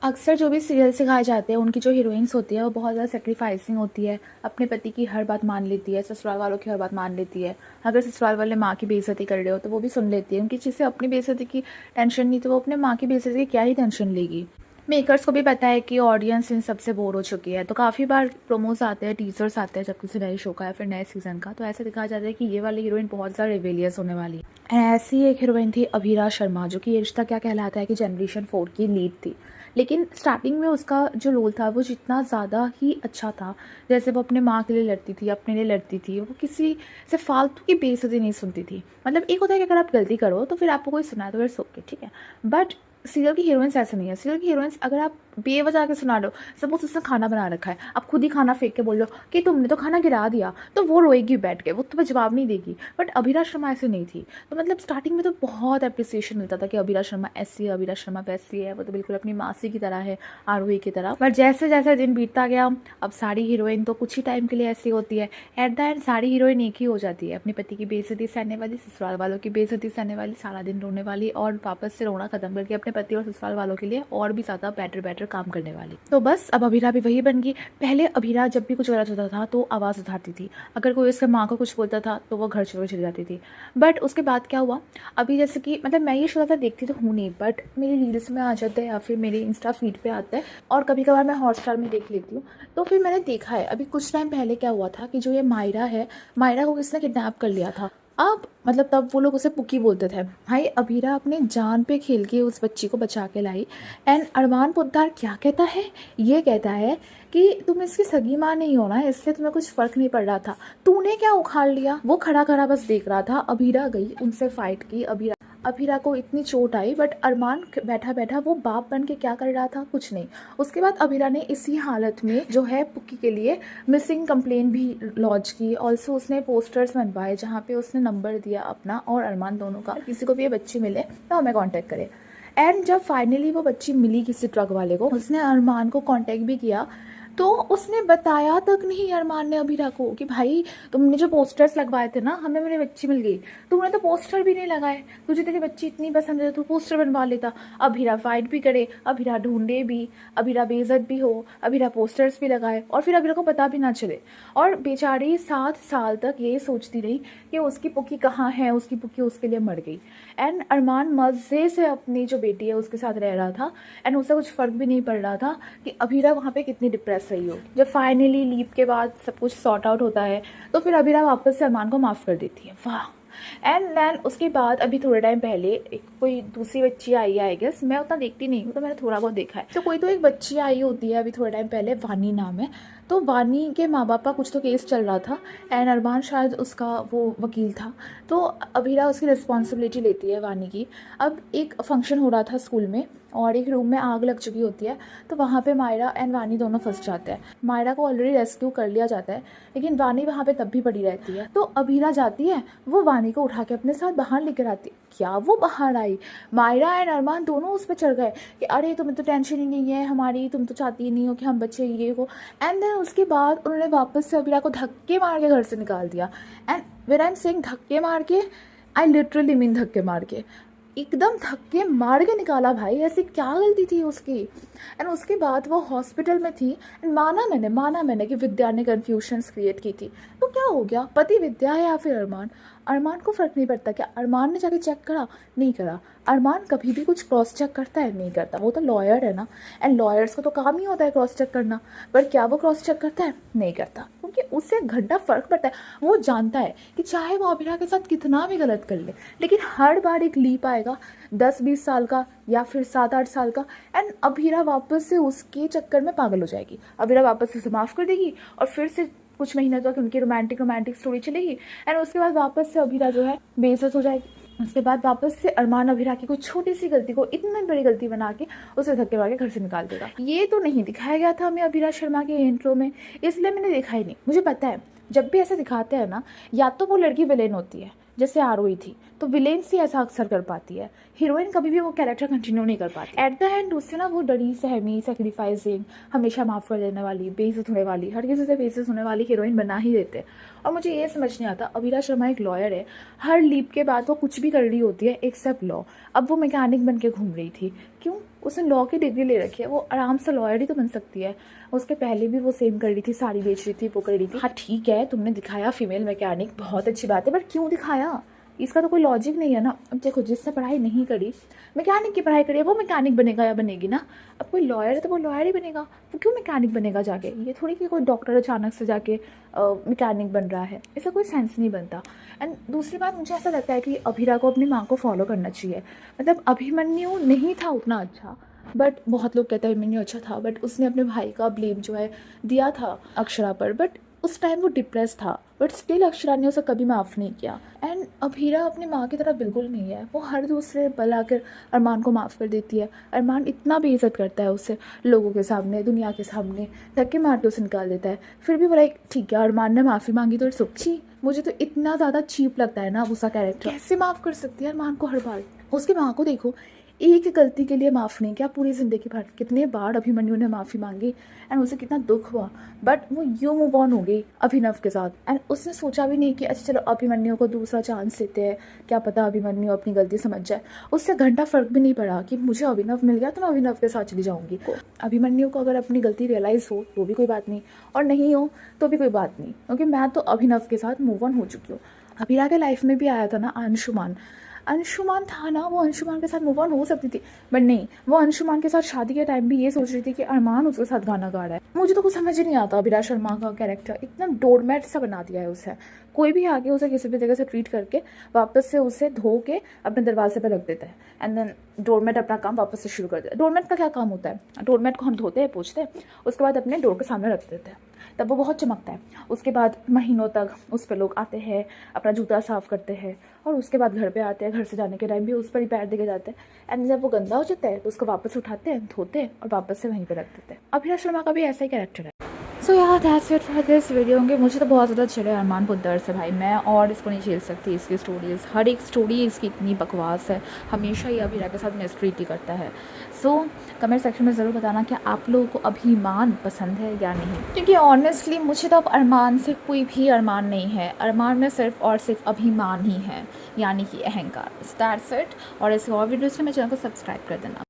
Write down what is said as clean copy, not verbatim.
अक्सर जो भी सीरियल सिखाए जाते हैं उनकी जो हीरोइंस होती है वो बहुत ज़्यादा सेक्रीफाइसिंग होती है, अपने पति की हर बात मान लेती है, ससुराल वालों की हर बात मान लेती है। अगर ससुराल वाले माँ की बेइज्जती कर रहे हो तो वो भी सुन लेती है। उनकी जिससे अपनी बेइज्जती की टेंशन नहीं तो वो अपने माँ की बेइज्जती की क्या ही टेंशन लेगी। मेकर्स को भी पता है कि ऑडियंस इन सबसे बोर हो चुकी है, तो काफ़ी बार प्रोमोस आते हैं, टीजर्स आते हैं जब किसी नए शो का या फिर नए सीज़न का, तो ऐसा दिखाया जाता है कि ये वाली हीरोइन बहुत ज़्यादा रिवेलियस होने वाली है। ऐसी एक हीरोइन थी अभीरा शर्मा, जो कि ये रिश्ता क्या कहलाता है कि जनरेशन 4 की लीड थी। लेकिन स्टार्टिंग में उसका जो रोल था वो जितना ज़्यादा ही अच्छा था, जैसे वो अपने माँ के लिए लड़ती थी, अपने लिए लड़ती थी, वो किसी से फालतू की बेइज्जती नहीं सुनती थी। मतलब एक होता है कि अगर आप गलती करो तो फिर आपको कोई सुनाए तो फिर ओके, ठीक है। बट सीरियल की हीरोइंस ऐसे नहीं है। सीरियल की हीरोइंस अगर आप बेवजह के सुना लो, सपोज उसने खाना बना रखा है, आप खुद ही खाना फेंक के बोल लो कि तुमने तो खाना गिरा दिया, तो वो रोएगी बैठ के, वो तुम्हें जवाब नहीं देगी। बट अभीरा शर्मा ऐसे नहीं थी। तो मतलब स्टार्टिंग में तो बहुत अप्रिसिएशन मिलता था कि अभीरा शर्मा ऐसी है, अभीरा शर्मा वैसी है, वो तो बिल्कुल अपनी मासी की तरह है, आरोही की तरह। बट जैसे जैसे दिन बीतता गया, अब सारी हीरोइन तो कुछ ही टाइम के लिए ऐसी होती है, एट द एंड सारी हीरोइन एक ही हो जाती है, अपने पति की बेइज्जती सहने वाली, ससुराल वालों की बेइज्जती सहने वाली, सारा दिन रोने वाली और वापस से रोना खत्म करके अपने पति और ससुराल वालों के लिए और भी ज़्यादा बेटर काम करने वाली। तो बस अब अभीरा भी वही बन गई। पहले अभीरा जब भी कुछ गलत होता था तो आवाज़ उठाती थी, अगर कोई उसके माँ को कुछ बोलता था तो वो घर छोड़ चली जाती थी। बट उसके बाद क्या हुआ, अभी जैसे कि मतलब मैं ये शो ज़्यादा देखती तो हूँ नहीं, बट मेरी रील्स में आ जाता है या फिर मेरी इंस्टा फीड पे आता है और कभी कभार मैं हॉटस्टार में देख लेती हूँ। तो फिर मैंने देखा है अभी कुछ टाइम पहले क्या हुआ था कि जो ये मायरा है, मायरा को किसने किडनैप कर लिया था। अब मतलब तब वो लोग उसे पुकी बोलते थे। भाई अभीरा अपने जान पे खेल के उस बच्ची को बचा के लाई। एंड अरमान पोद्दार क्या कहता है, ये कहता है कि तुम इसकी सगी माँ नहीं हो ना, इसलिए तुम्हें कुछ फर्क नहीं पड़ रहा था, तूने क्या उखाड़ लिया। वो खड़ा खड़ा बस देख रहा था, अभीरा गई उनसे फाइट की, अभीरा को इतनी चोट आई, बट अरमान बैठा बैठा वो बाप बन के क्या कर रहा था, कुछ नहीं। उसके बाद अभीरा ने इसी हालत में जो है पुक्की के लिए मिसिंग कंप्लेन भी लॉन्च की। ऑल्सो उसने पोस्टर्स बनवाए जहाँ पे उसने नंबर दिया अपना और अरमान दोनों का, किसी को भी ये बच्ची मिले तो हमें कांटेक्ट करे। एंड जब फाइनली वो बच्ची मिली किसी ट्रक वाले को, उसने अरमान को कांटेक्ट भी किया, तो उसने बताया तक नहीं अरमान ने अभीरा को कि भाई तुमने जो पोस्टर्स लगवाए थे ना, हमें मेरी बच्ची मिल गई, तुमने तो पोस्टर भी नहीं लगाए, तुझे तेरी बच्ची इतनी पसंद है तो पोस्टर बनवा लेता। अभीरा फाइट भी करे, अभीरा ढूंढे भी, अभीरा बेइज्जत भी हो, अभीरा पोस्टर्स भी लगाए और फिर अभीरा को पता भी ना चले। और बेचारी 7 साल तक ये सोचती रही कि उसकी पुकी कहाँ है, उसकी पुकी उसके लिए मर गई। एंड अरमान मज़े से अपनी जो बेटी है उसके साथ रह रहा था एंड उससे कुछ फ़र्क भी नहीं पड़ रहा था कि अभीरा वहाँ पे कितनी डिप्रेस रही हो। जब फाइनली लीव के बाद सब कुछ सॉर्ट आउट होता है तो फिर अभीरा वापस से अरमान को माफ़ कर देती है। वाह। एंड देन उसके बाद अभी थोड़े टाइम पहले एक कोई दूसरी बच्ची आई है, आई गेस, मैं उतना देखती नहीं हूँ तो मैंने थोड़ा बहुत देखा है। तो कोई तो एक बच्ची आई होती है अभी थोड़े टाइम पहले, वानी नाम है। तो वानी के माँ बाप का कुछ तो केस चल रहा था एंड अरमान शायद उसका वो वकील था। तो अभीरा उसकी रिस्पॉन्सिबिलिटी लेती है वानी की। अब एक फंक्शन हो रहा था स्कूल में और एक रूम में आग लग चुकी होती है, तो वहाँ पे मायरा एंड वानी दोनों फंस जाते हैं। मायरा को ऑलरेडी रेस्क्यू कर लिया जाता है लेकिन वानी वहाँ पे तब भी पड़ी रहती है। तो अभीरा जाती है, वो वानी को उठा के अपने साथ बाहर लेकर आती है। क्या वो बाहर आई, मायरा एंड अरमान दोनों उस पर चढ़ गए कि अरे तुम्हें तो टेंशन ही नहीं है हमारी, तुम तो चाहती ही नहीं हो कि हम बच्चे ये को। एंड देन उसके बाद उन्होंने वापस से अभीरा को धक्के मार के घर से निकाल दिया। And where I am saying धक्के मार के, आई लिटरली मीन धक्के मार के, एकदम धक्के मार के निकाला भाई, ऐसी क्या गलती थी उसकी। एंड उसके बाद वो हॉस्पिटल में थी एंड माना मैंने कि विद्या ने कन्फ्यूजन्स क्रिएट की थी। तो क्या हो गया, पति विद्या है या फिर अरमान, अरमान को फ़र्क नहीं पड़ता क्या, अरमान ने जाके चेक करा, नहीं करा। अरमान कभी भी कुछ क्रॉस चेक करता है, नहीं करता, वो तो लॉयर है ना, एंड लॉयर्स को तो काम ही होता है क्रॉस चेक करना। पर क्या वो क्रॉस चेक करता है, नहीं करता, क्योंकि उससे घंटा फ़र्क पड़ता है। वो जानता है कि चाहे वो अभिरा के साथ कितना भी गलत कर ले, लेकिन हर बार एक लीप आएगा 10-20 साल का या फिर 7-8 साल का, एंड अभिरा वापस से उसके चक्कर में पागल हो जाएगी। अभिरा वापस से उसे माफ़ कर देगी और फिर से कुछ महीने तक उनकी रोमांटिक स्टोरी चलेगी एंड उसके बाद वापस से अभिरा जो है बेइज्जत हो जाएगी। उसके बाद वापस से अरमान अभिरा की कोई छोटी सी गलती को इतनी बड़ी गलती बना के उसे धक्के मार के घर से निकाल देगा। ये तो नहीं दिखाया गया था हमें अभिरा शर्मा के इंट्रो में, इसलिए मैंने देखा ही नहीं। मुझे पता है जब भी ऐसे दिखाते हैं ना, या तो वो लड़की विलेन होती है जैसे आरोही थी, तो विलेन से ऐसा अक्सर कर पाती है, हीरोइन कभी भी वो कैरेक्टर कंटिन्यू नहीं कर पाती। एट द एंड उससे ना वो डरी सहमी सेक्रीफाइसिंग, हमेशा माफ़ कर देने वाली, बेइज्जत होने वाली, हर किसी से बेइज्जत होने वाली हीरोइन बना ही देते हैं। और मुझे ये समझ नहीं आता, अभिरा शर्मा एक लॉयर है, हर लीप के बाद वो कुछ भी कर रही होती है एक्सेप्ट लॉ। अब वो मैकेनिक बन के घूम रही थी, क्यों? उसने लॉ की डिग्री ले रखी है, वो आराम से लॉयर ही तो बन सकती है। उसके पहले भी वो सेम कर रही थी, साड़ी बेच रही थी, वो कर रही थी। हाँ ठीक है, तुमने दिखाया फीमेल मैकेनिक, बहुत अच्छी बात है, बट क्यों दिखाया? इसका तो कोई लॉजिक नहीं है ना। अब देखो, जिसने पढ़ाई नहीं करी, मैकेनिक की पढ़ाई करी है, वो मैकेनिक बनेगा या बनेगी ना। अब कोई लॉयर है तो वो लॉयर ही बनेगा, वो क्यों मैकेनिक बनेगा जाके? ये थोड़ी कि कोई डॉक्टर अचानक से जाके मैकेनिक बन रहा है, इसका कोई सेंस नहीं बनता। एंड दूसरी बात, मुझे ऐसा लगता है कि अभीरा को अपनी माँ को फॉलो करना चाहिए। मतलब अभिमन्यु नहीं था उतना अच्छा, बट बहुत लोग कहते हैं अभिमन्यु अच्छा था, बट उसने अपने भाई का ब्लेम जो है दिया था अक्षरा पर। बट उस टाइम वो डिप्रेस था, बट स्टिल अक्षरा ने उसे कभी माफ़ नहीं किया। एंड अभीरा अपनी माँ की तरह बिल्कुल नहीं है, वो हर दूसरे पल आकर अरमान को माफ़ कर देती है। अरमान इतना बेइज्जत करता है उससे, लोगों के सामने, दुनिया के सामने, धक्के मार के उसे निकाल देता है। फिर भी वो लाइक ठीक है, अरमान ने माफ़ी मांगी तो इट्स ओके। मुझे तो इतना ज़्यादा चीप लगता है ना उसका कैरेक्टर। कैसे माफ़ कर सकती है अरमान को हर बार? उसकी माँ को देखो, एक गलती के लिए माफ़ नहीं किया, पूरी ज़िंदगी भर कितने बार अभिमन्यु ने माफ़ी मांगी एंड उसे कितना दुख हुआ, बट वो यूँ मूव ऑन हो गई अभिनव के साथ। एंड उसने सोचा भी नहीं कि अच्छा चलो अभिमन्यु को दूसरा चांस देते हैं, क्या पता अभिमन्यु अपनी गलती समझ जाए। उससे घंटा फ़र्क भी नहीं पड़ा कि मुझे अभिनव मिल गया तो मैं अभिनव के साथ चली जाऊँगी। अभिमन्यु को अगर अपनी गलती रियलाइज़ हो तो भी कोई बात नहीं, और नहीं हो तो भी कोई बात नहीं, क्योंकि मैं तो अभिनव के साथ मूव ऑन हो चुकी हूँ। अभिरा के लाइफ में भी आया था ना अंशुमान, अंशुमान था ना, वो अंशुमान के साथ मूव ऑन हो सकती थी, बट नहीं, वो अंशुमान के साथ शादी के टाइम भी ये सोच रही थी कि अरमान उसके साथ गाना गा रहा है। मुझे तो कुछ समझ ही नहीं आता अभिलाष शर्मा का कैरेक्टर, एकदम डोरमैट सा बना दिया है उसे। कोई भी आके उसे किसी भी जगह से ट्रीट करके वापस से उसे धो के अपने दरवाजे पर रख देता है, एंड देन डोरमैट अपना काम वापस से शुरू कर देता है। डोरमैट का क्या काम होता है? डोरमैट को हम धोते हैं, पोंछते हैं, उसके बाद अपने डोर के सामने रख देते हैं, तब वो बहुत चमकता है। उसके बाद महीनों तक उस पर लोग आते हैं, अपना जूता साफ़ करते हैं, और उसके बाद घर पे आते हैं, घर से जाने के टाइम भी उस पर ही पैर देके जाते हैं। एंड जब वो गंदा हो जाता है तो उसको वापस उठाते हैं, धोते हैं और वापस से वहीं पे रख देते हैं। अभिलाष शर्मा का भी ऐसा ही कैरेक्टर है। सो यार that's it for this video. होंगे मुझे तो बहुत ज़्यादा चिढ़े अरमान पुद्दर से भाई, मैं और इसको नहीं झेल सकती। इसकी स्टोरीज़, हर एक स्टोरी इसकी इतनी बकवास है, हमेशा ही अभिरा के साथ मिसट्रीट ही करता है। सो कमेंट सेक्शन में ज़रूर बताना कि आप लोगों को अभिमान पसंद है या नहीं, क्योंकि ऑनेस्टली मुझे तो अब अरमान से कोई भी अरमान नहीं है। अरमान में सिर्फ और सिर्फ अभिमान ही है, यानी कि अहंकार। That's it. और ऐसे और वीडियोज़ में मेरे चैनल को सब्सक्राइब कर देना।